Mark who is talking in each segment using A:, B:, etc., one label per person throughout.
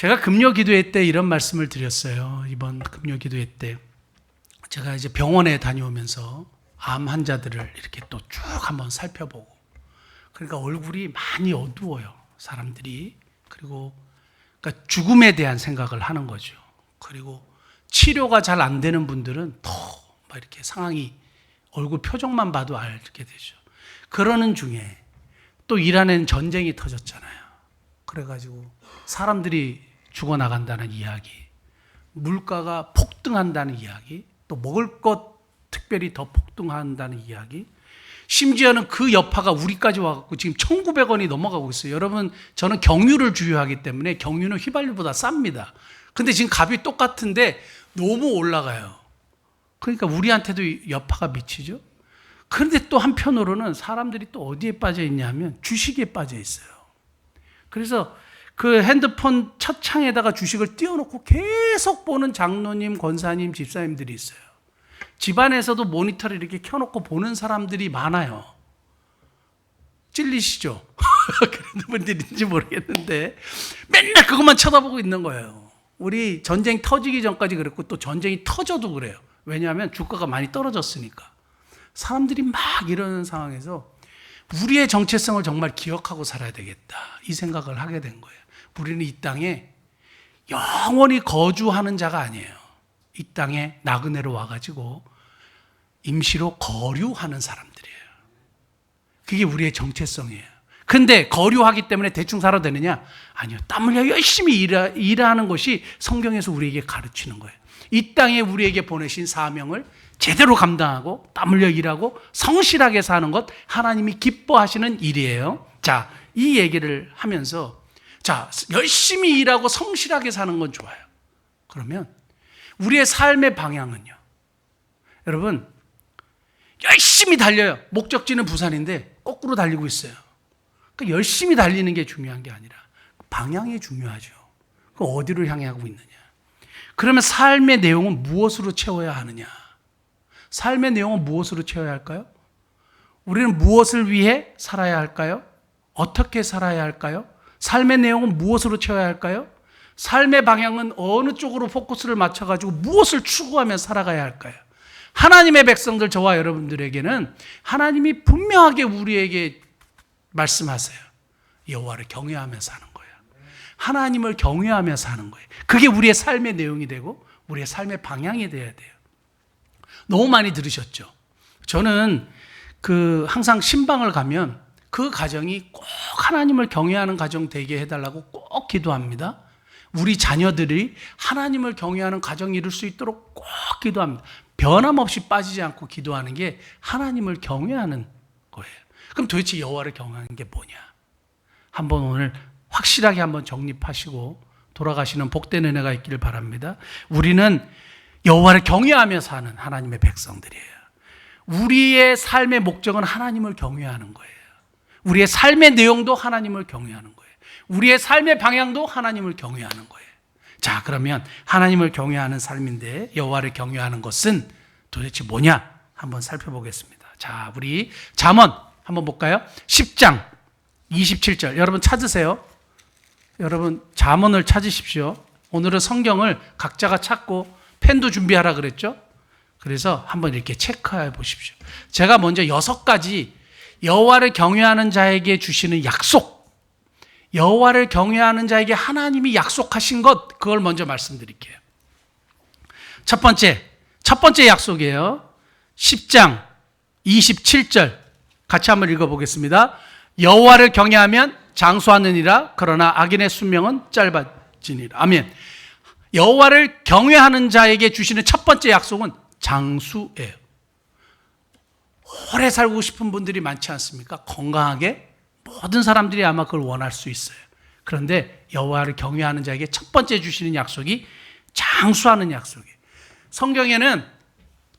A: 제가 금요 기도회 때 이런 말씀을 드렸어요. 이번 금요 기도회 때 제가 이제 병원에 다녀오면서 암 환자들을 이렇게 또 쭉 한번 살펴보고, 그러니까 얼굴이 많이 어두워요, 사람들이. 그리고 그러니까 죽음에 대한 생각을 하는 거죠. 그리고 치료가 잘 안 되는 분들은 더 막 이렇게 상황이, 얼굴 표정만 봐도 알게 되죠. 그러는 중에 또 이란에는 전쟁이 터졌잖아요. 그래가지고 사람들이 죽어나간다는 이야기, 물가가 폭등한다는 이야기, 또 먹을 것 특별히 더 폭등한다는 이야기, 심지어는 그 여파가 우리까지 와갖고 지금 1,900원이 넘어가고 있어요. 여러분, 저는 경유를 주유하기 때문에 경유는 휘발유보다 쌉니다. 근데 지금 값이 똑같은데 너무 올라가요. 그러니까 우리한테도 여파가 미치죠. 그런데 또 한편으로는 사람들이 또 어디에 빠져 있냐면 주식에 빠져 있어요. 그래서 그 핸드폰 첫 창에다가 주식을 띄워놓고 계속 보는 장로님, 권사님, 집사님들이 있어요. 집안에서도 모니터를 이렇게 켜놓고 보는 사람들이 많아요. 찔리시죠? 그런 분들인지 모르겠는데 맨날 그것만 쳐다보고 있는 거예요. 우리 전쟁 터지기 전까지 그랬고 또 전쟁이 터져도 그래요. 왜냐하면 주가가 많이 떨어졌으니까. 사람들이 막 이러는 상황에서 우리의 정체성을 정말 기억하고 살아야 되겠다, 이 생각을 하게 된 거예요. 우리는 이 땅에 영원히 거주하는 자가 아니에요. 이 땅에 나그네로 와가지고 임시로 거류하는 사람들이에요. 그게 우리의 정체성이에요. 근데 거류하기 때문에 대충 살아도 되느냐? 아니요. 땀 흘려 열심히 일하는 것이 성경에서 우리에게 가르치는 거예요. 이 땅에 우리에게 보내신 사명을 제대로 감당하고 땀 흘려 일하고 성실하게 사는 것, 하나님이 기뻐하시는 일이에요. 자, 이 얘기를 하면서, 자, 열심히 일하고 성실하게 사는 건 좋아요. 그러면 우리의 삶의 방향은요, 여러분, 열심히 달려요. 목적지는 부산인데 거꾸로 달리고 있어요. 그러니까 열심히 달리는 게 중요한 게 아니라 방향이 중요하죠. 그 어디로 향해 가고 있느냐. 그러면 삶의 내용은 무엇으로 채워야 하느냐? 삶의 내용은 무엇으로 채워야 할까요? 우리는 무엇을 위해 살아야 할까요? 어떻게 살아야 할까요? 삶의 내용은 무엇으로 채워야 할까요? 삶의 방향은 어느 쪽으로 포커스를 맞춰가지고 무엇을 추구하며 살아가야 할까요? 하나님의 백성들, 저와 여러분들에게는 하나님이 분명하게 우리에게 말씀하세요. 여호와를 경외하며 사는 거예요. 하나님을 경외하며 사는 거예요. 그게 우리의 삶의 내용이 되고 우리의 삶의 방향이 되어야 돼요. 너무 많이 들으셨죠? 저는 항상 신방을 가면 그 가정이 꼭 하나님을 경외하는 가정 되게 해달라고 꼭 기도합니다. 우리 자녀들이 하나님을 경외하는 가정이 이룰 수 있도록 꼭 기도합니다. 변함없이 빠지지 않고 기도하는 게 하나님을 경외하는 거예요. 그럼 도대체 여호와를 경외하는 게 뭐냐? 한번 오늘 확실하게 한번 정립하시고 돌아가시는 복된 은혜가 있기를 바랍니다. 우리는 여호와를 경외하며 사는 하나님의 백성들이에요. 우리의 삶의 목적은 하나님을 경외하는 거예요. 우리의 삶의 내용도 하나님을 경외하는 거예요. 우리의 삶의 방향도 하나님을 경외하는 거예요. 자, 그러면 하나님을 경외하는 삶인데 여호와를 경외하는 것은 도대체 뭐냐? 한번 살펴보겠습니다. 자, 우리 잠언 한번 볼까요? 10장 27절. 여러분 찾으세요. 여러분 잠언을 찾으십시오. 오늘은 성경을 각자가 찾고 펜도 준비하라 그랬죠? 그래서 한번 이렇게 체크해 보십시오. 제가 먼저 6가지 여호와를 경외하는 자에게 주시는 약속, 여호와를 경외하는 자에게 하나님이 약속하신 것, 그걸 먼저 말씀드릴게요. 첫 번째 약속이에요. 10장 27절 같이 한번 읽어보겠습니다. 여호와를 경외하면 장수하느니라. 그러나 악인의 수명은 짧아지니라. 아멘. 여호와를 경외하는 자에게 주시는 첫 번째 약속은 장수예요. 오래 살고 싶은 분들이 많지 않습니까? 건강하게 모든 사람들이 아마 그걸 원할 수 있어요. 그런데 여호와를 경외하는 자에게 첫 번째 주시는 약속이 장수하는 약속이에요. 성경에는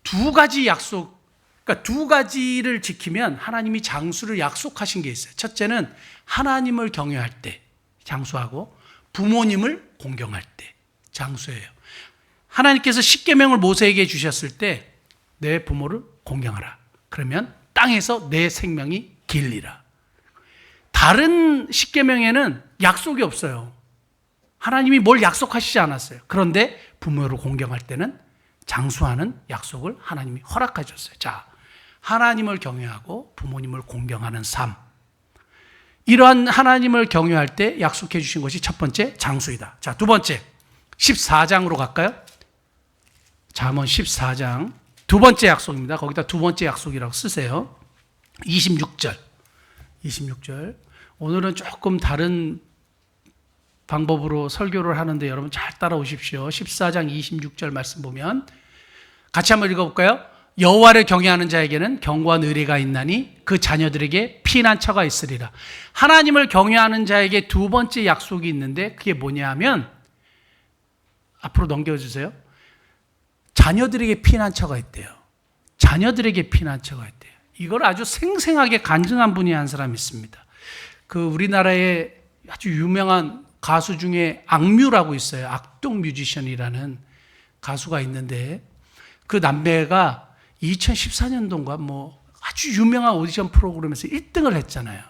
A: 2가지 약속, 그러니까 2가지를 지키면 하나님이 장수를 약속하신 게 있어요. 첫째는 하나님을 경외할 때 장수하고 부모님을 공경할 때 장수예요. 하나님께서 십계명을 모세에게 주셨을 때 내 부모를 공경하라. 그러면 땅에서 내 생명이 길리라. 다른 십계명에는 약속이 없어요. 하나님이 뭘 약속하시지 않았어요. 그런데 부모를 공경할 때는 장수하는 약속을 하나님이 허락하셨어요. 자, 하나님을 경외하고 부모님을 공경하는 삶. 이러한 하나님을 경외할 때 약속해 주신 것이 첫 번째 장수이다. 자, 두 번째 14장으로 갈까요? 잠언 14장 두 번째 약속입니다. 거기다 두 번째 약속이라고 쓰세요. 26절. 오늘은 조금 다른 방법으로 설교를 하는데 여러분 잘 따라오십시오. 14장 26절 말씀 보면 같이 한번 읽어볼까요? 여호와를 경외하는 자에게는 경고와 의뢰가 있나니 그 자녀들에게 피난처가 있으리라. 하나님을 경외하는 자에게 두 번째 약속이 있는데 그게 뭐냐 하면 앞으로 넘겨주세요. 자녀들에게 피난처가 있대요. 자녀들에게 피난처가 있대요. 이걸 아주 생생하게 간증한 분이 한 사람이 있습니다. 그 우리나라에 아주 유명한 가수 중에 악뮤라고 있어요. 악동 뮤지션이라는 가수가 있는데 그 남매가 2014년도인가 뭐 아주 유명한 오디션 프로그램에서 1등을 했잖아요.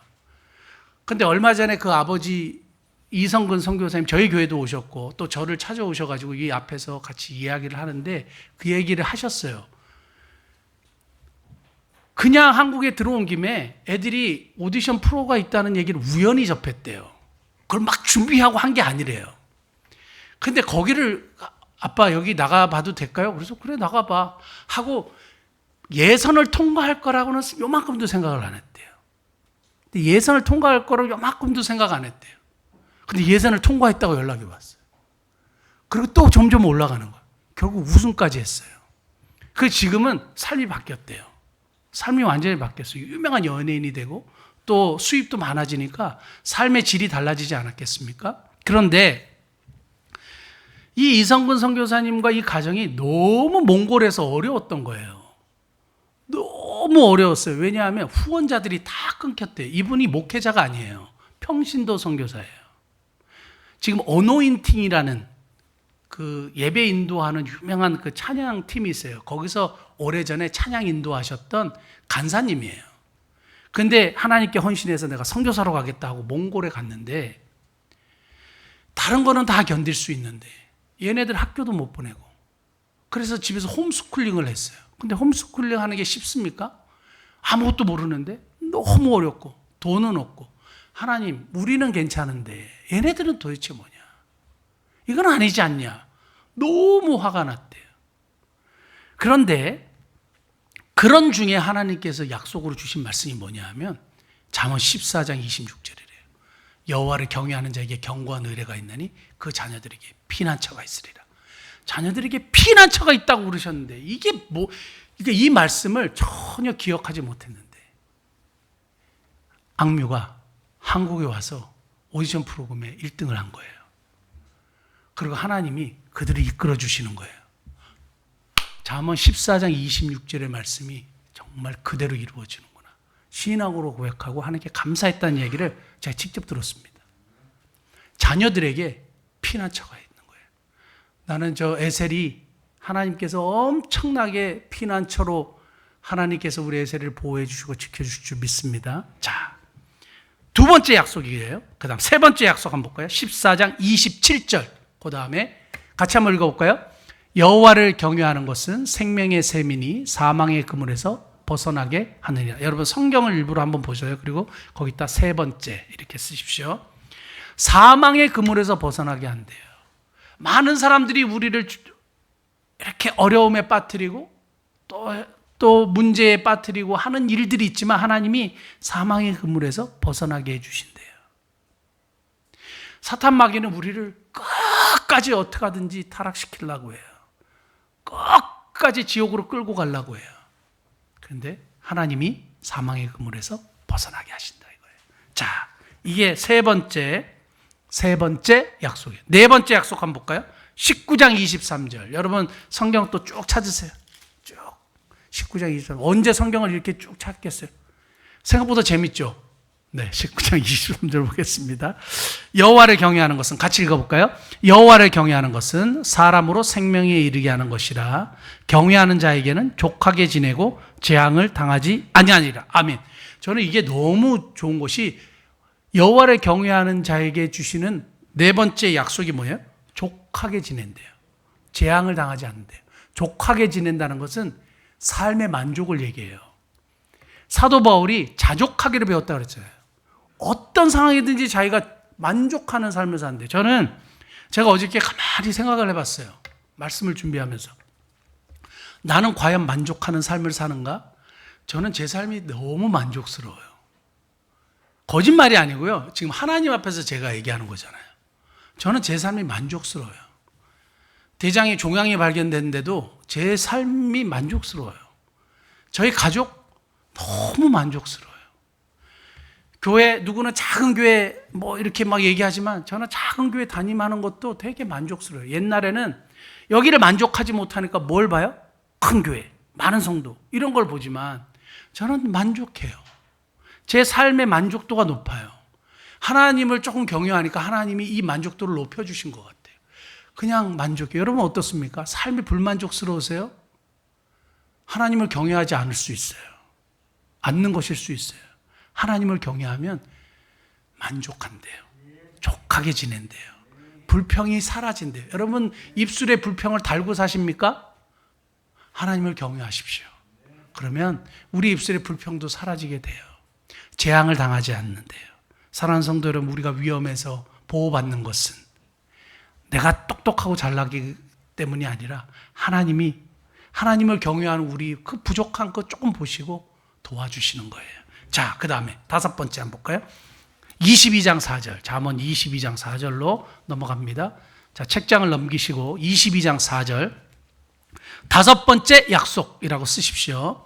A: 근데 얼마 전에 그 아버지 이성근 선교사님 저희 교회도 오셨고 또 저를 찾아오셔가지고 이 앞에서 같이 이야기를 하는데 그 얘기를 하셨어요. 그냥 한국에 들어온 김에 애들이 오디션 프로가 있다는 얘기를 우연히 접했대요. 그걸 막 준비하고 한 게 아니래요. 근데 거기를 아빠 여기 나가봐도 될까요? 그래서 그래 나가봐 하고 예선을 통과할 거라고는 요만큼도 생각을 안 했대요. 근데 예선을 통과할 거라고 요만큼도 생각 안 했대요. 근데 예선을 통과했다고 연락이 왔어요. 그리고 또 점점 올라가는 거예요. 결국 우승까지 했어요. 그래서 지금은 삶이 바뀌었대요. 삶이 완전히 바뀌었어요. 유명한 연예인이 되고 또 수입도 많아지니까 삶의 질이 달라지지 않았겠습니까? 그런데 이 이성근 선교사님과 이 가정이 너무 몽골에서 어려웠던 거예요. 너무 어려웠어요. 왜냐하면 후원자들이 다 끊겼대요. 이분이 목회자가 아니에요. 평신도 선교사예요. 지금 어노인팅이라는 그 예배 인도하는 유명한 그 찬양 팀이 있어요. 거기서 오래전에 찬양 인도하셨던 간사님이에요. 근데 하나님께 헌신해서 내가 선교사로 가겠다 하고 몽골에 갔는데 다른 거는 다 견딜 수 있는데 얘네들 학교도 못 보내고 그래서 집에서 홈스쿨링을 했어요. 근데 홈스쿨링 하는 게 쉽습니까? 아무것도 모르는데 너무 어렵고 돈은 없고 하나님 우리는 괜찮은데 얘네들은 도대체 뭐냐? 이건 아니지 않냐? 너무 화가 났대요. 그런데 그런 중에 하나님께서 약속으로 주신 말씀이 뭐냐 하면 잠언 14장 26절이래요. 여호와를 경외하는 자에게 경고와 의뢰가 있나니 그 자녀들에게 피난처가 있으리라. 자녀들에게 피난처가 있다고 그러셨는데 이게 뭐 이 말씀을 전혀 기억하지 못했는데 악뮤가 한국에 와서 오디션 프로그램에 1등을 한 거예요. 그리고 하나님이 그들을 이끌어 주시는 거예요. 잠언 14장 26절의 말씀이 정말 그대로 이루어지는구나. 신앙으로 고백하고 하나님께 감사했다는 얘기를 제가 직접 들었습니다. 자녀들에게 피난처가 있는 거예요. 나는 저 에셀이 하나님께서 엄청나게 피난처로 하나님께서 우리 에셀을 보호해 주시고 지켜주실 줄 믿습니다. 자, 두 번째 약속이에요. 그 다음 세 번째 약속 한번 볼까요? 14장 27절. 그 다음에 같이 한번 읽어볼까요? 여호와를 경외하는 것은 생명의 샘이니 사망의 그물에서 벗어나게 하느니라. 여러분 성경을 일부러 한번 보셔요. 그리고 거기다 세 번째 이렇게 쓰십시오. 사망의 그물에서 벗어나게 한대요. 많은 사람들이 우리를 이렇게 어려움에 빠뜨리고 또 문제에 빠뜨리고 하는 일들이 있지만 하나님이 사망의 그물에서 벗어나게 해주신대요. 사탄 마귀는 우리를 끝까지 어떻게 하든지 타락시키려고 해요. 끝까지 지옥으로 끌고 가려고 해요. 그런데 하나님이 사망의 그물에서 벗어나게 하신다 이거예요. 자, 이게 세 번째 약속이에요. 네 번째 약속 한번 볼까요? 19장 23절. 여러분 성경 또 쭉 찾으세요. 쭉 19장 23절. 언제 성경을 이렇게 쭉 찾겠어요? 생각보다 재밌죠? 네, 19장 23절 보겠습니다. 여호와를 경외하는 것은 같이 읽어볼까요? 여호와를 경외하는 것은 사람으로 생명에 이르게 하는 것이라 경외하는 자에게는 족하게 지내고 재앙을 당하지 아니하니라. 아멘. 저는 이게 너무 좋은 것이 여호와를 경외하는 자에게 주시는 네 번째 약속이 뭐예요? 족하게 지낸대요. 재앙을 당하지 않는데요. 족하게 지낸다는 것은 삶의 만족을 얘기해요. 사도 바울이 자족하기를 배웠다고 그랬어요. 어떤 상황이든지 자기가 만족하는 삶을 사는데, 제가 어저께 가만히 생각을 해봤어요. 말씀을 준비하면서. 나는 과연 만족하는 삶을 사는가? 저는 제 삶이 너무 만족스러워요. 거짓말이 아니고요. 지금 하나님 앞에서 제가 얘기하는 거잖아요. 저는 제 삶이 만족스러워요. 대장에 종양이 발견됐는데도 제 삶이 만족스러워요. 저희 가족 너무 만족스러워요. 교회, 누구는 작은 교회 뭐 이렇게 막 얘기하지만 저는 작은 교회 담임하는 것도 되게 만족스러워요. 옛날에는 여기를 만족하지 못하니까 뭘 봐요? 큰 교회, 많은 성도 이런 걸 보지만 저는 만족해요. 제 삶의 만족도가 높아요. 하나님을 조금 경외하니까 하나님이 이 만족도를 높여주신 것 같아요. 그냥 만족해요. 여러분 어떻습니까? 삶이 불만족스러우세요? 하나님을 경외하지 않을 수 있어요. 않는 것일 수 있어요. 하나님을 경외하면 만족한대요. 족하게 지낸대요. 불평이 사라진대요. 여러분 입술에 불평을 달고 사십니까? 하나님을 경외하십시오. 그러면 우리 입술의 불평도 사라지게 돼요. 재앙을 당하지 않는데요. 사랑하는 성도 여러분, 우리가 위험에서 보호받는 것은 내가 똑똑하고 잘나기 때문이 아니라 하나님을 경외하는 우리 그 부족한 것 조금 보시고 도와주시는 거예요. 자, 그 다음에 다섯 번째 한번 볼까요? 22장 4절, 잠언 22장 4절로 넘어갑니다. 자, 책장을 넘기시고 22장 4절, 다섯 번째 약속이라고 쓰십시오.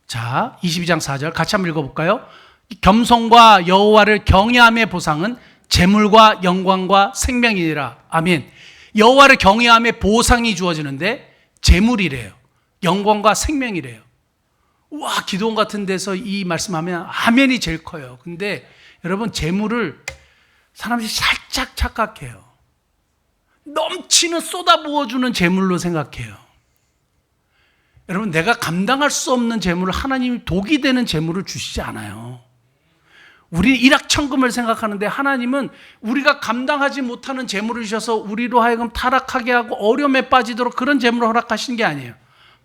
A: 자, 22장 4절 같이 한번 읽어볼까요? 겸손과 여호와를 경외함의 보상은 재물과 영광과 생명이니라. 아멘. 여호와를 경외함의 보상이 주어지는데 재물이래요. 영광과 생명이래요. 와, 기도원 같은 데서 이 말씀하면 아멘이 제일 커요. 근데 여러분 재물을 사람들이 살짝 착각해요. 넘치는 쏟아부어주는 재물로 생각해요. 여러분 내가 감당할 수 없는 재물을 하나님이 독이 되는 재물을 주시지 않아요. 우리는 일확천금을 생각하는데 하나님은 우리가 감당하지 못하는 재물을 주셔서 우리로 하여금 타락하게 하고 어려움에 빠지도록 그런 재물을 허락하시는 게 아니에요.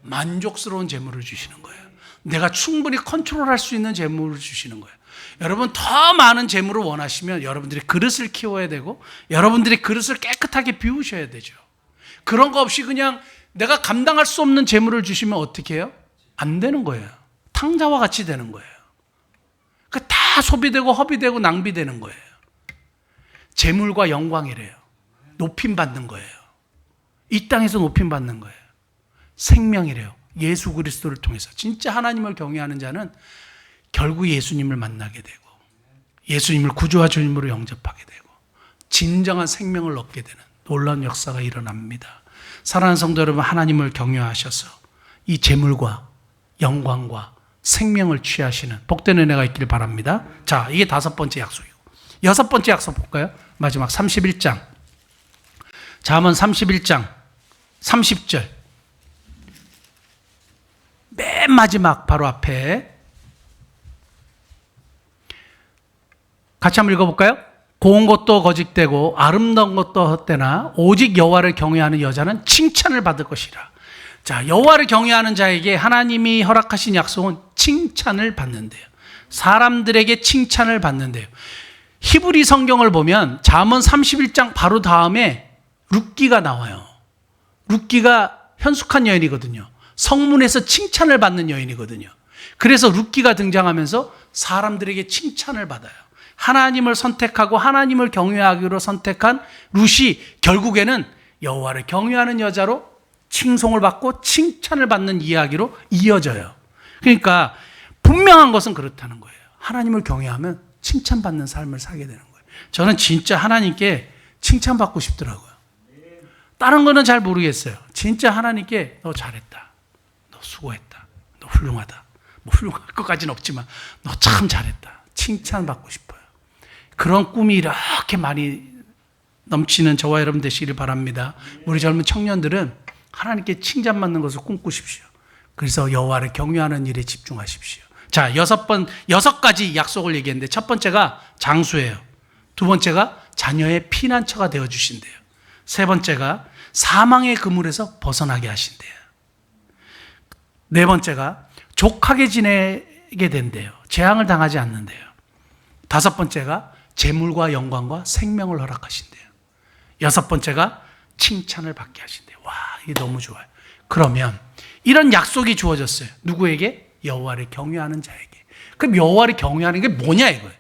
A: 만족스러운 재물을 주시는 거예요. 내가 충분히 컨트롤할 수 있는 재물을 주시는 거예요. 여러분 더 많은 재물을 원하시면 여러분들이 그릇을 키워야 되고 여러분들이 그릇을 깨끗하게 비우셔야 되죠. 그런 거 없이 그냥 내가 감당할 수 없는 재물을 주시면 어떻게 해요? 안 되는 거예요. 탕자와 같이 되는 거예요. 다 소비되고 허비되고 낭비되는 거예요. 재물과 영광이래요. 높임받는 거예요. 이 땅에서 높임받는 거예요. 생명이래요. 예수 그리스도를 통해서. 진짜 하나님을 경외하는 자는 결국 예수님을 만나게 되고 예수님을 구주와 주님으로 영접하게 되고 진정한 생명을 얻게 되는 놀라운 역사가 일어납니다. 사랑하는 성도 여러분, 하나님을 경외하셔서 이 재물과 영광과 생명을 취하시는 복된 은혜가 있기를 바랍니다. 자, 이게 다섯 번째 약속이고 여섯 번째 약속 볼까요? 마지막 31장 잠언 31장 30절 맨 마지막 바로 앞에 같이 한번 읽어볼까요? 고운 것도 거짓되고 아름다운 것도 헛되나 오직 여호와를 경외하는 여자는 칭찬을 받을 것이라. 자, 여호와를 경외하는 자에게 하나님이 허락하신 약속은 칭찬을 받는데요. 사람들에게 칭찬을 받는데요. 히브리 성경을 보면 잠언 31장 바로 다음에 룻기가 나와요. 룻기가 현숙한 여인이거든요. 성문에서 칭찬을 받는 여인이거든요. 그래서 룻기가 등장하면서 사람들에게 칭찬을 받아요. 하나님을 선택하고 하나님을 경외하기로 선택한 룻이 결국에는 여호와를 경외하는 여자로 칭송을 받고 칭찬을 받는 이야기로 이어져요. 그러니까 분명한 것은 그렇다는 거예요. 하나님을 경외하면 칭찬받는 삶을 살게 되는 거예요. 저는 진짜 하나님께 칭찬받고 싶더라고요. 다른 거는 잘 모르겠어요. 진짜 하나님께 너 잘했다. 너 수고했다. 너 훌륭하다. 뭐 훌륭할 것까지는 없지만 너 참 잘했다. 칭찬받고 싶어요. 그런 꿈이 이렇게 많이 넘치는 저와 여러분 되시기를 바랍니다. 우리 젊은 청년들은 하나님께 칭찬받는 것을 꿈꾸십시오. 그래서 여호와를 경외하는 일에 집중하십시오. 자, 여섯 가지 약속을 얘기했는데 첫 번째가 장수예요. 두 번째가 자녀의 피난처가 되어주신대요. 세 번째가 사망의 그물에서 벗어나게 하신대요. 네 번째가 족하게 지내게 된대요. 재앙을 당하지 않는데요. 다섯 번째가 재물과 영광과 생명을 허락하신대요. 여섯 번째가 칭찬을 받게 하신대요. 와, 이게 너무 좋아요. 그러면 이런 약속이 주어졌어요. 누구에게? 여호와를 경외하는 자에게. 그럼 여호와를 경외하는 게 뭐냐 이거예요.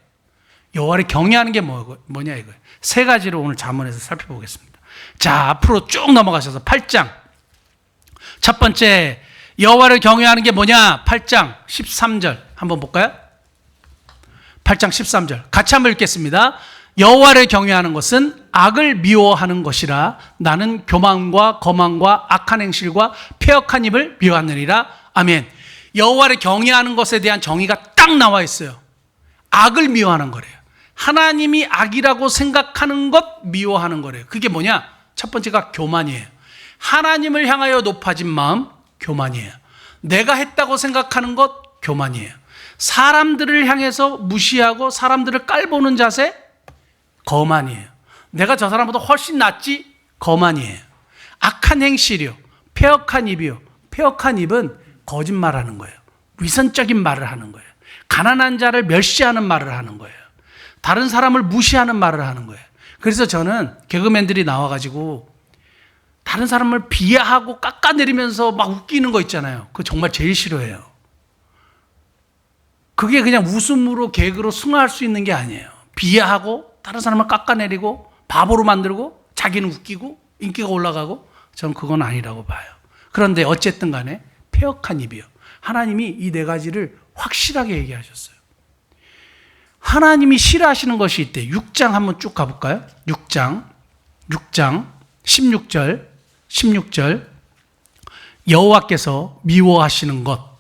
A: 여호와를 경외하는 게 뭐냐 이거예요. 세 가지로 오늘 잠언에서 살펴보겠습니다. 자, 앞으로 쭉 넘어가셔서 8장. 첫 번째, 여호와를 경외하는 게 뭐냐? 8장 13절 한번 볼까요? 8장 13절 같이 한번 읽겠습니다. 여호와를 경외하는 것은 악을 미워하는 것이라 나는 교만과 거만과 악한 행실과 패역한 입을 미워하느니라. 아멘. 여호와를 경외하는 것에 대한 정의가 딱 나와 있어요. 악을 미워하는 거래요. 하나님이 악이라고 생각하는 것 미워하는 거래요. 그게 뭐냐? 첫 번째가 교만이에요. 하나님을 향하여 높아진 마음 교만이에요. 내가 했다고 생각하는 것 교만이에요. 사람들을 향해서 무시하고 사람들을 깔보는 자세 거만이에요. 내가 저 사람보다 훨씬 낫지 거만이에요. 악한 행실이요. 패역한 입이요. 패역한 입은 거짓말하는 거예요. 위선적인 말을 하는 거예요. 가난한 자를 멸시하는 말을 하는 거예요. 다른 사람을 무시하는 말을 하는 거예요. 그래서 저는 개그맨들이 나와가지고 다른 사람을 비하하고 깎아내리면서 막 웃기는 거 있잖아요. 그거 정말 제일 싫어해요. 그게 그냥 웃음으로 개그로 승화할 수 있는 게 아니에요. 비하하고 다른 사람을 깎아내리고 바보로 만들고 자기는 웃기고 인기가 올라가고 저는 그건 아니라고 봐요. 그런데 어쨌든 간에 패역한 입이요. 하나님이 이 네 가지를 확실하게 얘기하셨어요. 하나님이 싫어하시는 것이 있대. 6장 한번 쭉 가볼까요? 6장 16절 여호와께서 미워하시는 것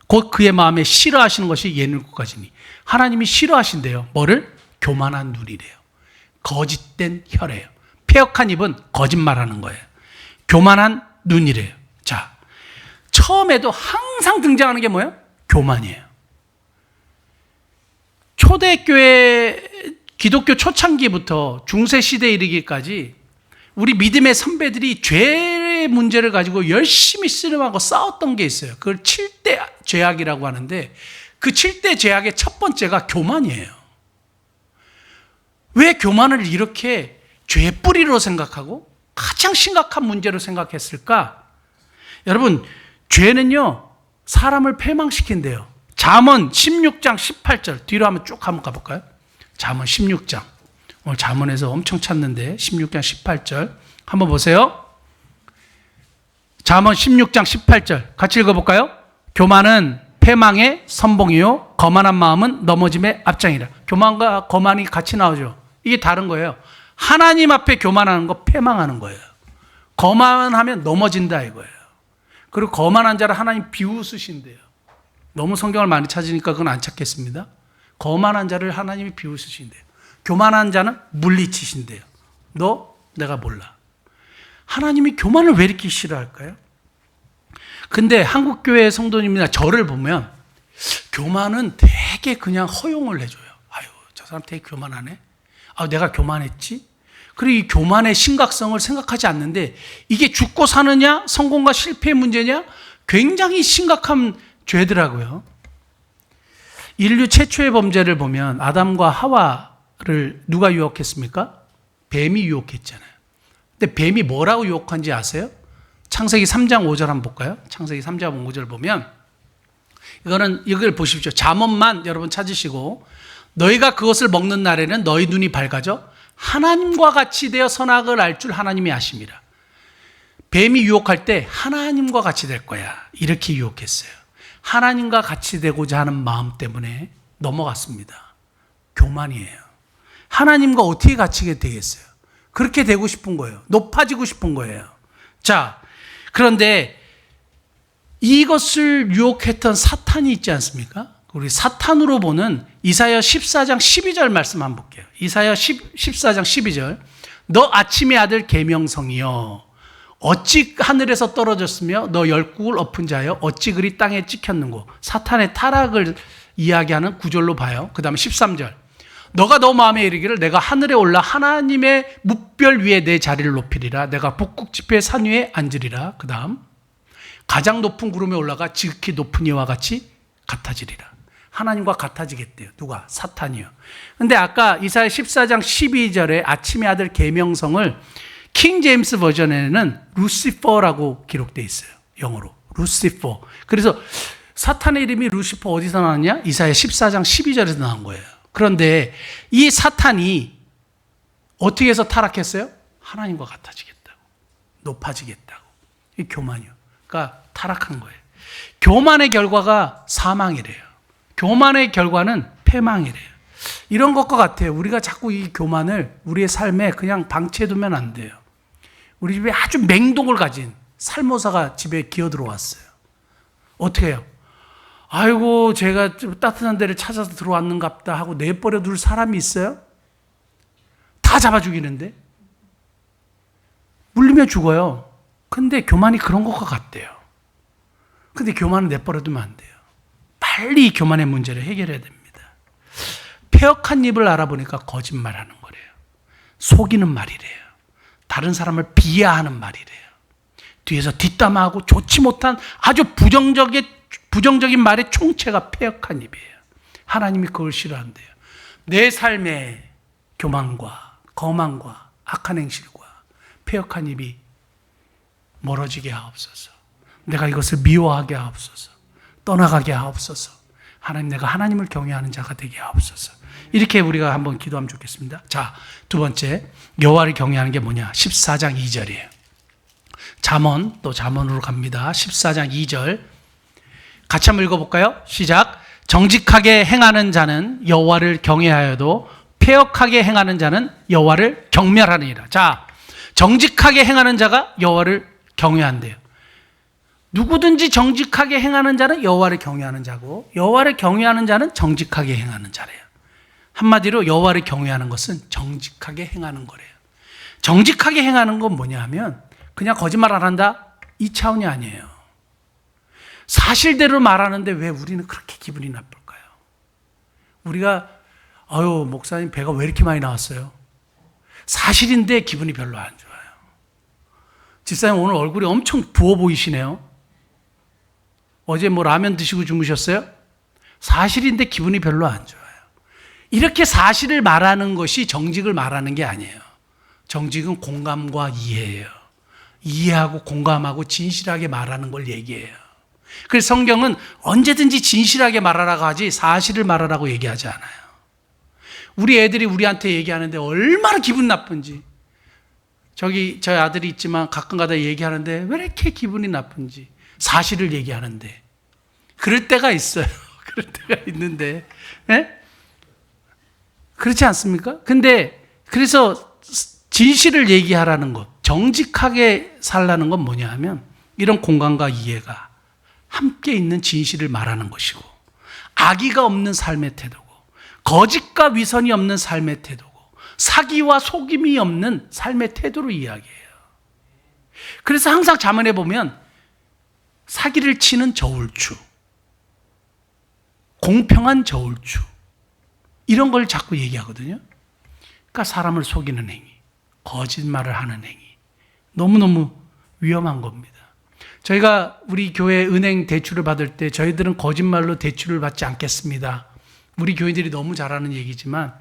A: 곧 그의 마음에 싫어하시는 것이 예물국가지니 하나님이 싫어하신대요. 뭐를? 교만한 눈이래요. 거짓된 혀래요. 패역한 입은 거짓말하는 거예요. 교만한 눈이래요. 자, 처음에도 항상 등장하는 게 뭐예요? 교만이에요. 초대교회 기독교 초창기부터 중세시대에 이르기까지 우리 믿음의 선배들이 죄의 문제를 가지고 열심히 씨름하고 싸웠던 게 있어요. 그걸 7대 죄악이라고 하는데 그 7대 죄악의 첫 번째가 교만이에요. 왜 교만을 이렇게 죄의 뿌리로 생각하고 가장 심각한 문제로 생각했을까? 여러분, 죄는요 사람을 패망시킨대요. 잠언 16장 18절 뒤로 한번 쭉 한번 가볼까요? 잠언 16장. 오늘 잠언에서 엄청 찾는데 16장 18절 한번 보세요. 잠언 16장 18절 같이 읽어볼까요? 교만은 패망의 선봉이요 거만한 마음은 넘어짐의 앞장이라. 교만과 거만이 같이 나오죠. 이게 다른 거예요. 하나님 앞에 교만하는 거 패망하는 거예요. 거만하면 넘어진다 이거예요. 그리고 거만한 자를 하나님 비웃으신대요. 너무 성경을 많이 찾으니까 그건 안 찾겠습니다. 거만한 자를 하나님이 비웃으신대요. 교만한 자는 물리치신대요. 너 내가 몰라. 하나님이 교만을 왜 이렇게 싫어할까요? 근데 한국교회 성도님이나 저를 보면 교만은 되게 그냥 허용을 해줘요. 아유, 저 사람 되게 교만하네. 아, 내가 교만했지? 그리고 이 교만의 심각성을 생각하지 않는데 이게 죽고 사느냐, 성공과 실패의 문제냐? 굉장히 심각한 죄더라고요. 인류 최초의 범죄를 보면 아담과 하와를 누가 유혹했습니까? 뱀이 유혹했잖아요. 근데 뱀이 뭐라고 유혹한지 아세요? 창세기 3장 5절 한번 볼까요? 창세기 3장 5절 보면 이걸 보십시오. 잠언만 여러분 찾으시고 너희가 그것을 먹는 날에는 너희 눈이 밝아져 하나님과 같이 되어 선악을 알 줄 하나님이 아심이라. 뱀이 유혹할 때 하나님과 같이 될 거야. 이렇게 유혹했어요. 하나님과 같이 되고자 하는 마음 때문에 넘어갔습니다. 교만이에요. 하나님과 어떻게 같이 되겠어요? 그렇게 되고 싶은 거예요. 높아지고 싶은 거예요. 자, 그런데 이것을 유혹했던 사탄이 있지 않습니까? 우리 사탄으로 보는 이사야 14장 12절 말씀 한번 볼게요. 이사야 14장 12절. 너 아침의 아들 계명성이여 어찌 하늘에서 떨어졌으며 너 열국을 엎은 자여 어찌 그리 땅에 찍혔는고. 사탄의 타락을 이야기하는 구절로 봐요. 그 다음에 13절. 너가 너 마음에 이르기를 내가 하늘에 올라 하나님의 뭇별 위에 내 자리를 높이리라. 내가 북극 지폐의 산 위에 앉으리라. 그 다음 가장 높은 구름에 올라가 지극히 높은 이와 같이 같아지리라. 하나님과 같아지겠대요. 누가? 사탄이요. 근데 아까 이사야 14장 12절에 아침의 아들 계명성을 킹 제임스 버전에는 루시퍼라고 기록되어 있어요. 영어로 루시퍼. 그래서 사탄의 이름이 루시퍼 어디서 나왔냐? 이사야 14장 12절에서 나온 거예요. 그런데 이 사탄이 어떻게 해서 타락했어요? 하나님과 같아지겠다고, 높아지겠다고. 이 교만이요. 그러니까 타락한 거예요. 교만의 결과가 사망이래요. 교만의 결과는 패망이래요. 이런 것과 같아요. 우리가 자꾸 이 교만을 우리의 삶에 그냥 방치해두면 안 돼요. 우리 집에 아주 맹독을 가진 살모사가 집에 기어 들어왔어요. 어떻게 해요? 아이고, 제가 좀 따뜻한 데를 찾아서 들어왔는갑다 하고 내버려 둘 사람이 있어요? 다 잡아 죽이는데? 물리면 죽어요. 근데 교만이 그런 것과 같대요. 근데 교만은 내버려 두면 안 돼요. 빨리 이 교만의 문제를 해결해야 됩니다. 폐역한 입을 알아보니까 거짓말하는 거래요. 속이는 말이래요. 다른 사람을 비하하는 말이래요. 뒤에서 뒷담화하고 좋지 못한 아주 부정적인 말의 총체가 폐역한 입이에요. 하나님이 그걸 싫어한대요. 내 삶의 교만과 거만과 악한 행실과 폐역한 입이 멀어지게 하옵소서. 내가 이것을 미워하게 하옵소서. 떠나가게 하옵소서. 하나님, 내가 하나님을 경외하는 자가 되게 하옵소서. 이렇게 우리가 한번 기도하면 좋겠습니다. 자, 두 번째, 여호와를 경외하는 게 뭐냐? 14장 2절이에요. 잠언, 또 잠언으로 갑니다. 14장 2절. 같이 한번 읽어볼까요? 시작. 정직하게 행하는 자는 여호와를 경외하여도 패역하게 행하는 자는 여호와를 경멸하느니라. 자, 정직하게 행하는 자가 여호와를 경외한대요. 누구든지 정직하게 행하는 자는 여호와를 경외하는 자고, 여호와를 경외하는 자는 정직하게 행하는 자래요. 한마디로 여호와를 경외하는 것은 정직하게 행하는 거래요. 정직하게 행하는 건 뭐냐 하면 그냥 거짓말 안 한다? 이 차원이 아니에요. 사실대로 말하는데 왜 우리는 그렇게 기분이 나쁠까요? 우리가 아유, 목사님 배가 왜 이렇게 많이 나왔어요? 사실인데 기분이 별로 안 좋아요. 집사님 오늘 얼굴이 엄청 부어 보이시네요. 어제 뭐 라면 드시고 주무셨어요? 사실인데 기분이 별로 안 좋아요. 이렇게 사실을 말하는 것이 정직을 말하는 게 아니에요. 정직은 공감과 이해예요. 이해하고 공감하고 진실하게 말하는 걸 얘기해요. 그래서 성경은 언제든지 진실하게 말하라고 하지 사실을 말하라고 얘기하지 않아요. 우리 애들이 우리한테 얘기하는데 얼마나 기분 나쁜지. 저희 아들이 있지만 가끔가다 얘기하는데 왜 이렇게 기분이 나쁜지. 사실을 얘기하는데. 그럴 때가 있어요. 그럴 때가 있는데. 네? 그렇지 않습니까? 근데 그래서 진실을 얘기하라는 것, 정직하게 살라는 건 뭐냐 하면 이런 공감과 이해가 함께 있는 진실을 말하는 것이고, 악의가 없는 삶의 태도고, 거짓과 위선이 없는 삶의 태도고, 사기와 속임이 없는 삶의 태도로 이야기해요. 그래서 항상 잠언에 보면 사기를 치는 저울추, 공평한 저울추, 이런 걸 자꾸 얘기하거든요. 그러니까 사람을 속이는 행위, 거짓말을 하는 행위, 너무너무 위험한 겁니다. 저희가 우리 교회 은행 대출을 받을 때 저희들은 거짓말로 대출을 받지 않겠습니다. 우리 교인들이 너무 잘하는 얘기지만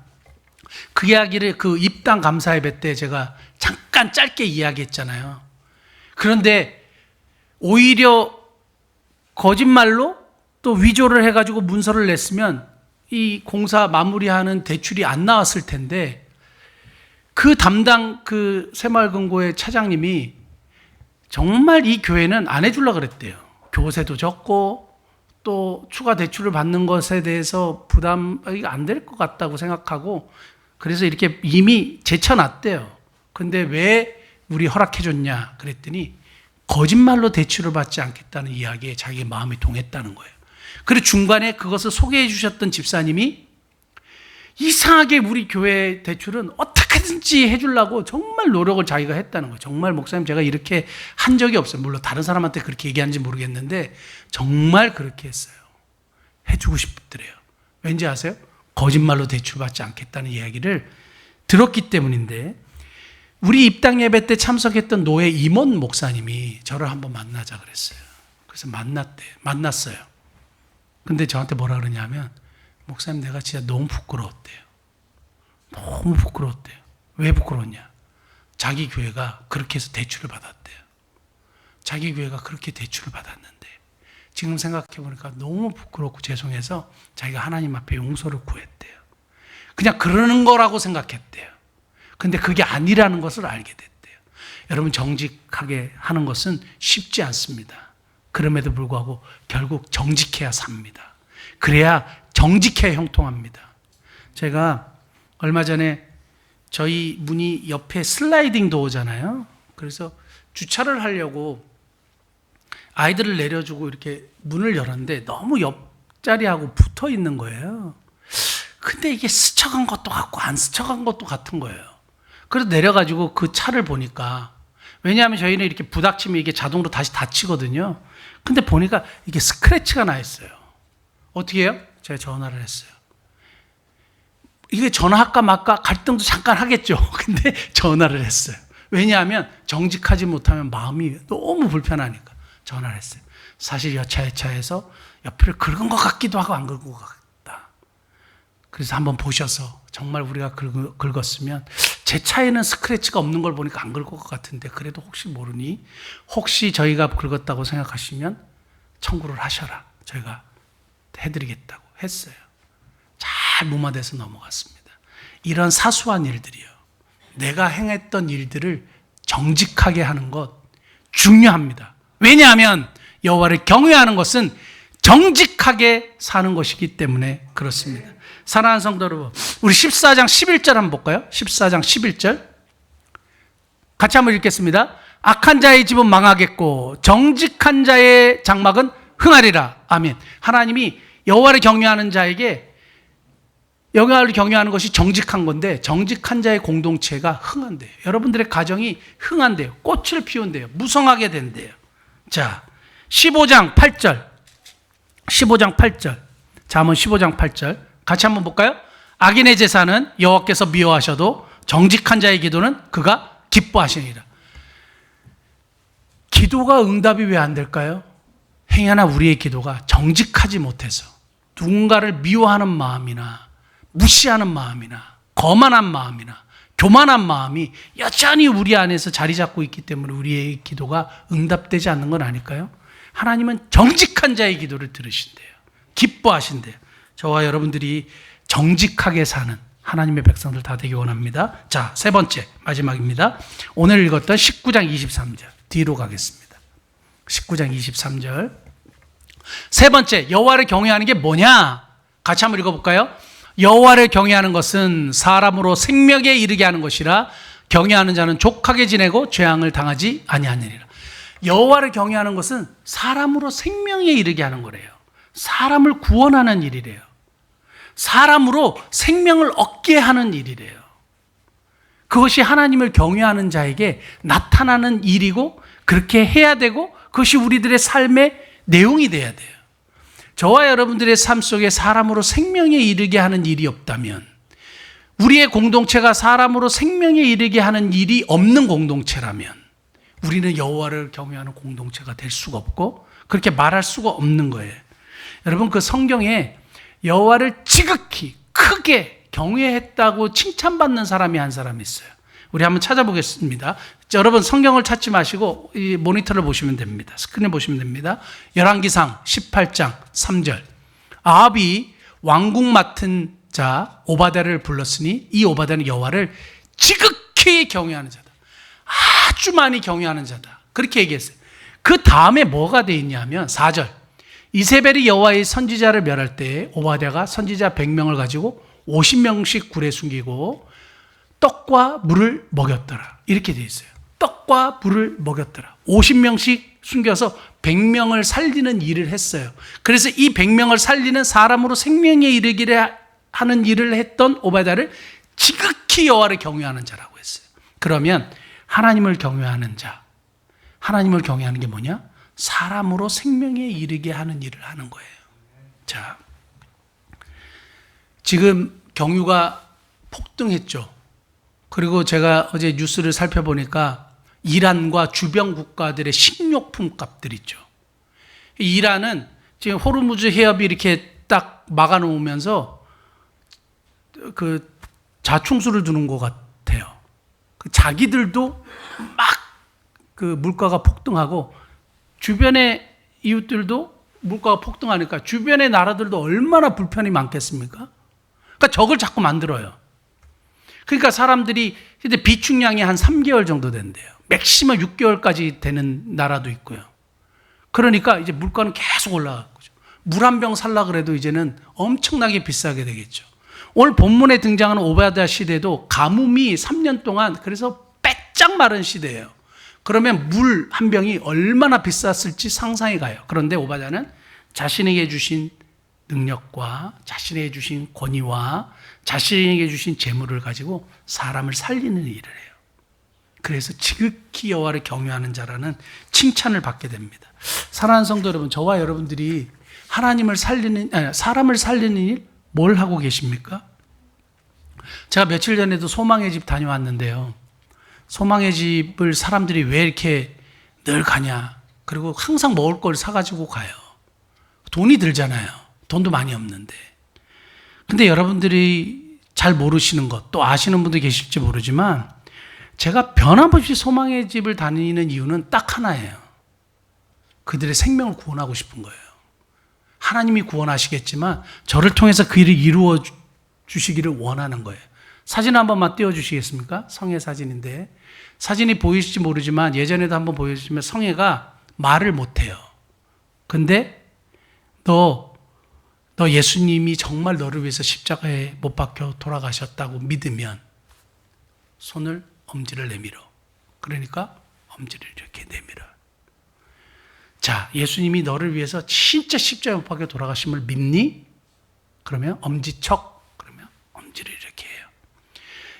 A: 그 이야기를 그 입당 감사 예배 때 제가 잠깐 짧게 이야기했잖아요. 그런데 오히려 거짓말로 또 위조를 해가지고 문서를 냈으면 이 공사 마무리하는 대출이 안 나왔을 텐데, 그 담당 그 새마을금고의 차장님이 정말 이 교회는 안 해주려고 그랬대요. 교세도 적고 또 추가 대출을 받는 것에 대해서 부담이 안 될 것 같다고 생각하고, 그래서 이렇게 이미 제쳐놨대요. 근데 왜 우리 허락해줬냐 그랬더니 거짓말로 대출을 받지 않겠다는 이야기에 자기의 마음이 동했다는 거예요. 그리고 중간에 그것을 소개해 주셨던 집사님이 이상하게 우리 교회 대출은 어떻게든지 해주려고 정말 노력을 자기가 했다는 거예요. 정말 목사님 제가 이렇게 한 적이 없어요. 물론 다른 사람한테 그렇게 얘기하는지 모르겠는데 정말 그렇게 했어요. 해주고 싶더래요. 왠지 아세요? 거짓말로 대출받지 않겠다는 이야기를 들었기 때문인데, 우리 입당 예배 때 참석했던 노예 임원 목사님이 저를 한번 만나자 그랬어요. 그래서 만났어요. 근데 저한테 뭐라 그러냐면, 목사님 내가 진짜 너무 부끄러웠대요. 너무 부끄러웠대요. 왜 부끄러웠냐? 자기 교회가 그렇게 해서 대출을 받았대요. 자기 교회가 그렇게 대출을 받았는데 지금 생각해보니까 너무 부끄럽고 죄송해서 자기가 하나님 앞에 용서를 구했대요. 그냥 그러는 거라고 생각했대요. 근데 그게 아니라는 것을 알게 됐대요. 여러분, 정직하게 하는 것은 쉽지 않습니다. 그럼에도 불구하고 결국 정직해야 삽니다. 그래야 정직해야 형통합니다. 제가 얼마 전에 저희 문이 옆에 슬라이딩 도어잖아요. 그래서 주차를 하려고 아이들을 내려주고 이렇게 문을 열었는데 너무 옆자리하고 붙어 있는 거예요. 근데 이게 스쳐간 것도 같고 안 스쳐간 것도 같은 거예요. 그래서 내려가지고 그 차를 보니까, 왜냐하면 저희는 이렇게 부닥치면 이게 자동으로 다시 닫히거든요. 근데 보니까 이게 스크래치가 나 있어요. 어떻게 해요? 제가 전화를 했어요. 이게 전화할까 말까 갈등도 잠깐 하겠죠. 근데 전화를 했어요. 왜냐하면 정직하지 못하면 마음이 너무 불편하니까 전화를 했어요. 사실 여차여차해서 옆을 긁은 것 같기도 하고 안 긁은 것 같다. 그래서 한번 보셔서 정말 우리가 긁었으면, 제 차에는 스크래치가 없는 걸 보니까 안 긁은 것 같은데 그래도 혹시 모르니 혹시 저희가 긁었다고 생각하시면 청구를 하셔라. 저희가 해드리겠다고 했어요. 잘 무마돼서 넘어갔습니다. 이런 사소한 일들이요, 내가 행했던 일들을 정직하게 하는 것 중요합니다. 왜냐하면 여호와를 경외하는 것은 정직하게 사는 것이기 때문에 그렇습니다. 사랑하는 성도 여러분, 우리 14장 11절 한번 볼까요? 14장 11절 같이 한번 읽겠습니다. 악한 자의 집은 망하겠고 정직한 자의 장막은 흥하리라. 아멘. 하나님이 여호와를 경외하는 자에게, 여호와를 경외하는 것이 정직한 건데, 정직한 자의 공동체가 흥한대요. 여러분들의 가정이 흥한대요. 꽃을 피운대요. 무성하게 된대요. 자, 15장 8절. 15장 8절. 잠언 15장 8절. 같이 한번 볼까요? 악인의 제사는 여호와께서 미워하셔도 정직한 자의 기도는 그가 기뻐하시니라. 기도가 응답이 왜 안 될까요? 행여나 우리의 기도가 정직하지 못해서 누군가를 미워하는 마음이나 무시하는 마음이나 거만한 마음이나 교만한 마음이 여전히 우리 안에서 자리 잡고 있기 때문에 우리의 기도가 응답되지 않는 건 아닐까요? 하나님은 정직한 자의 기도를 들으신대요. 기뻐하신대요. 저와 여러분들이 정직하게 사는 하나님의 백성들 다 되기 원합니다. 자, 세 번째, 마지막입니다. 오늘 읽었던 19장 23절 뒤로 가겠습니다. 19장 23절. 세 번째, 여호와를 경외하는 게 뭐냐? 같이 한번 읽어볼까요? 여호와를 경외하는 것은 사람으로 생명에 이르게 하는 것이라 경외하는 자는 족하게 지내고 재앙을 당하지 아니하느니라. 여호와를 경외하는 것은 사람으로 생명에 이르게 하는 거래요. 사람을 구원하는 일이래요. 사람으로 생명을 얻게 하는 일이래요. 그것이 하나님을 경외하는 자에게 나타나는 일이고, 그렇게 해야 되고, 그것이 우리들의 삶의 내용이 돼야 돼요. 저와 여러분들의 삶 속에 사람으로 생명에 이르게 하는 일이 없다면, 우리의 공동체가 사람으로 생명에 이르게 하는 일이 없는 공동체라면 우리는 여호와를 경외하는 공동체가 될 수가 없고 그렇게 말할 수가 없는 거예요. 여러분, 그 성경에 여호와를 지극히 크게 경외했다고 칭찬받는 사람이 한 사람이 있어요. 우리 한번 찾아보겠습니다. 여러분, 성경을 찾지 마시고 이 모니터를 보시면 됩니다. 스크린을 보시면 됩니다. 열왕기상 18장 3절. 아합이 왕궁 맡은 자 오바댜를 불렀으니 이 오바댜는 여호와를 지극히 경외하는 자다. 아주 많이 경외하는 자다. 그렇게 얘기했어요. 그 다음에 뭐가 돼 있냐면 4절. 이세벨이 여호와의 선지자를 멸할 때 오바댜가 선지자 100명을 가지고 50명씩 굴에 숨기고 떡과 물을 먹였더라. 이렇게 돼 있어요. 떡과 물을 먹였더라. 50명씩 숨겨서 100명을 살리는 일을 했어요. 그래서 이 100명을 살리는 사람으로 생명에 이르기를 하는 일을 했던 오바댜를 지극히 여호와를 경외하는 자라고 했어요. 그러면 하나님을 경외하는 자, 하나님을 경외하는 게 뭐냐? 사람으로 생명에 이르게 하는 일을 하는 거예요. 자, 지금 경유가 폭등했죠. 그리고 제가 어제 뉴스를 살펴보니까 이란과 주변 국가들의 식료품 값들 있죠. 이란은 지금 호르무즈 해협이 이렇게 딱 막아놓으면서 그 자충수를 두는 것 같아요. 자기들도 막 그 물가가 폭등하고 주변의 이웃들도 물가가 폭등하니까 주변의 나라들도 얼마나 불편이 많겠습니까? 그러니까 적을 자꾸 만들어요. 그러니까 사람들이 근데 비축량이 한 3개월 정도 된대요. 맥시멈 6개월까지 되는 나라도 있고요. 그러니까 이제 물가는 계속 올라가고 물 한 병 살라 그래도 이제는 엄청나게 비싸게 되겠죠. 오늘 본문에 등장하는 오바댜 시대도 가뭄이 3년 동안 그래서 빼짝 마른 시대예요. 그러면 물 한 병이 얼마나 비쌌을지 상상이 가요. 그런데 오바댜는 자신에게 주신 능력과 자신에게 주신 권위와 자신에게 주신 재물을 가지고 사람을 살리는 일을 해요. 그래서 지극히 여호와를 경외하는 자라는 칭찬을 받게 됩니다. 사랑하는 성도 여러분, 저와 여러분들이 하나님을 살리는, 사람을 살리는 일 뭘 하고 계십니까? 제가 며칠 전에도 소망의 집 다녀왔는데요. 소망의 집을 사람들이 왜 이렇게 늘 가냐? 그리고 항상 먹을 걸 사가지고 가요. 돈이 들잖아요. 돈도 많이 없는데. 근데 여러분들이 잘 모르시는 것, 또 아시는 분도 계실지 모르지만 제가 변함없이 소망의 집을 다니는 이유는 딱 하나예요. 그들의 생명을 구원하고 싶은 거예요. 하나님이 구원하시겠지만 저를 통해서 그 일을 이루어 주시기를 원하는 거예요. 사진 한 번만 띄워주시겠습니까? 성애 사진인데 사진이 보이실지 모르지만 예전에도 한번 보여주시면 성애가 말을 못해요. 근데 너 예수님이 정말 너를 위해서 십자가에 못 박혀 돌아가셨다고 믿으면 손을 엄지를 내밀어. 그러니까 엄지를 이렇게 내밀어. 자, 예수님이 너를 위해서 진짜 십자가에 못 박혀 돌아가심을 믿니? 그러면 엄지척. 그러면 엄지를 이렇게 해요.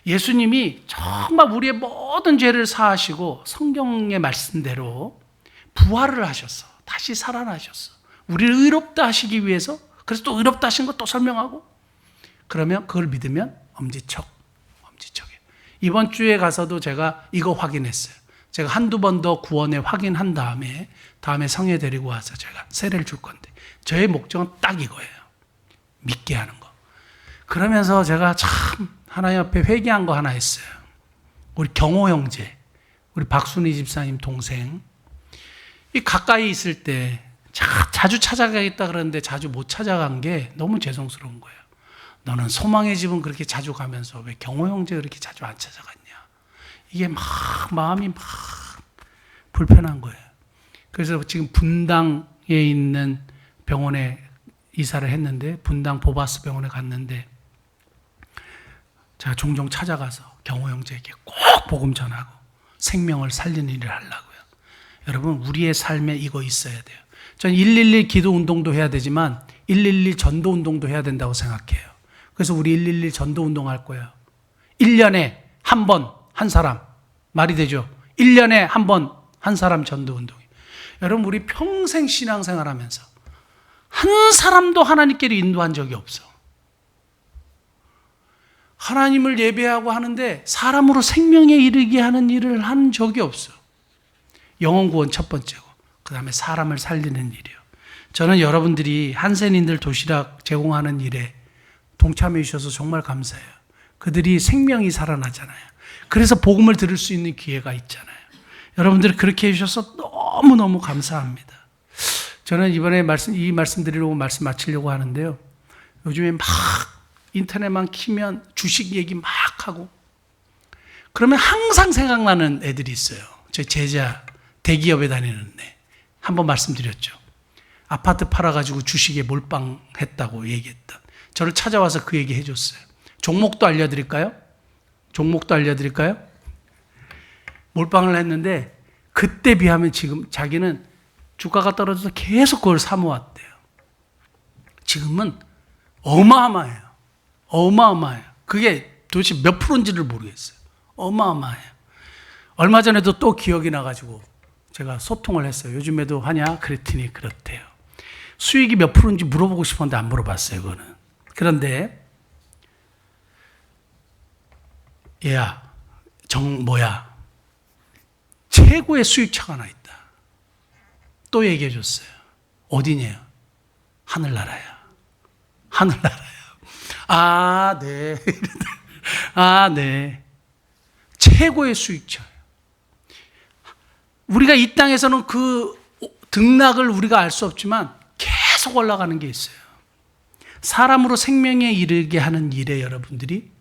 A: 예수님이 정말 우리의 모든 죄를 사하시고 성경의 말씀대로 부활을 하셨어. 다시 살아나셨어. 우리를 의롭다 하시기 위해서. 그래서 또 의롭다 하신 거 또 설명하고. 그러면 그걸 믿으면 엄지척. 엄지척이에요. 이번 주에 가서도 제가 이거 확인했어요. 제가 한두 번 더 구원에 확인한 다음에 성에 데리고 와서 제가 세례를 줄 건데 저의 목적은 딱 이거예요. 믿게 하는 거. 그러면서 제가 참 하나님 앞에 회개한 거 하나 했어요. 우리 경호 형제, 우리 박순희 집사님 동생, 이 가까이 있을 때 자주 찾아가겠다 그러는데 자주 못 찾아간 게 너무 죄송스러운 거예요. 너는 소망의 집은 그렇게 자주 가면서 왜 경호 형제 그렇게 자주 안 찾아갔냐? 이게 마음이 불편한 거예요. 그래서 지금 분당에 있는 병원에 이사를 했는데 분당 보바스 병원에 갔는데 제가 종종 찾아가서 경호 형제에게 꼭 복음 전하고 생명을 살리는 일을 하려고요. 여러분 우리의 삶에 이거 있어야 돼요. 전 111 기도 운동도 해야 되지만 111 전도 운동도 해야 된다고 생각해요. 그래서 우리 111 전도 운동 할 거예요. 1년에 한 번 한 사람. 말이 되죠? 1년에 한 번 한 사람 전도 운동. 여러분 우리 평생 신앙생활 하면서 한 사람도 하나님께로 인도한 적이 없어. 하나님을 예배하고 하는데 사람으로 생명에 이르게 하는 일을 한 적이 없어. 영혼 구원 첫 번째고 그 다음에 사람을 살리는 일이요. 저는 여러분들이 한센인들 도시락 제공하는 일에 동참해 주셔서 정말 감사해요. 그들이 생명이 살아나잖아요. 그래서 복음을 들을 수 있는 기회가 있잖아요. 여러분들이 그렇게 해주셔서 너무너무 감사합니다. 저는 이번에 이 말씀 드리려고 말씀 마치려고 하는데요. 요즘에 막 인터넷만 키면 주식 얘기 막 하고 그러면 항상 생각나는 애들이 있어요. 제 제자 대기업에 다니는 애. 한번 말씀드렸죠. 아파트 팔아가지고 주식에 몰빵했다고 얘기했던. 저를 찾아와서 그 얘기 해줬어요. 종목도 알려드릴까요? 몰빵을 했는데 그때 비하면 지금 자기는 주가가 떨어져서 계속 그걸 사모았대요. 지금은 어마어마해요. 그게 도대체 몇 프로인지를 모르겠어요. 어마어마해요. 얼마 전에도 또 기억이 나가지고 제가 소통을 했어요. 요즘에도 하냐? 그랬더니 그렇대요. 수익이 몇 프로인지 물어보고 싶었는데 안 물어봤어요. 그거는. 그런데 얘야, 뭐야, 최고의 수익처가 하나 있다. 또 얘기해 줬어요. 어디냐요? 하늘나라야. 하늘나라야. 아, 네. 아, 네. 최고의 수익처예요. 우리가 이 땅에서는 그 등락을 우리가 알 수 없지만 계속 올라가는 게 있어요. 사람으로 생명에 이르게 하는 일에 여러분들이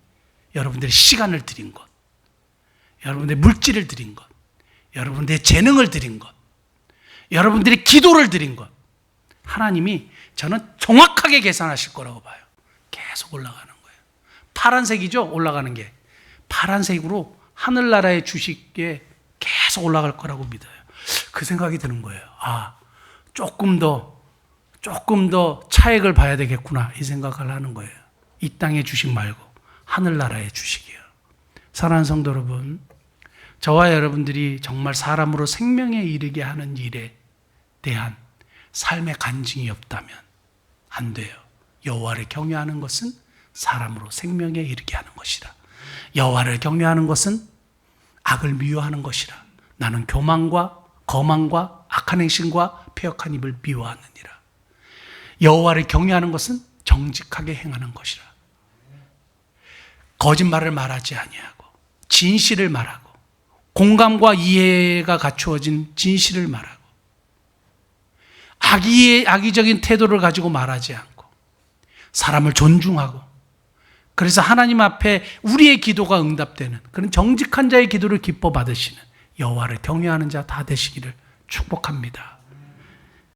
A: 시간을 들인 것, 여러분들의 물질을 들인 것, 여러분들의 재능을 들인 것, 여러분들의 기도를 드린 것, 하나님이 저는 정확하게 계산하실 거라고 봐요. 계속 올라가는 거예요. 파란색이죠? 올라가는 게. 파란색으로 하늘나라의 주식에 계속 올라갈 거라고 믿어요. 그 생각이 드는 거예요. 아, 조금 더 차액을 봐야 되겠구나, 이 생각을 하는 거예요. 이 땅의 주식 말고 하늘나라의 주식이요. 사랑하는 성도 여러분, 저와 여러분들이 정말 사람으로 생명에 이르게 하는 일에 대한 삶의 간증이 없다면 안 돼요. 여호와를 경외하는 것은 사람으로 생명에 이르게 하는 것이라. 여호와를 경외하는 것은 악을 미워하는 것이라. 나는 교만과 거만과 악한 행실과 패역한 입을 미워하느니라. 여호와를 경외하는 것은 정직하게 행하는 것이라. 거짓말을 말하지 아니하고 진실을 말하고 공감과 이해가 갖추어진 진실을 말하고 악의적인 태도를 가지고 말하지 않고 사람을 존중하고, 그래서 하나님 앞에 우리의 기도가 응답되는 그런 정직한 자의 기도를 기뻐 받으시는 여호와를 경외하는 자 다 되시기를 축복합니다.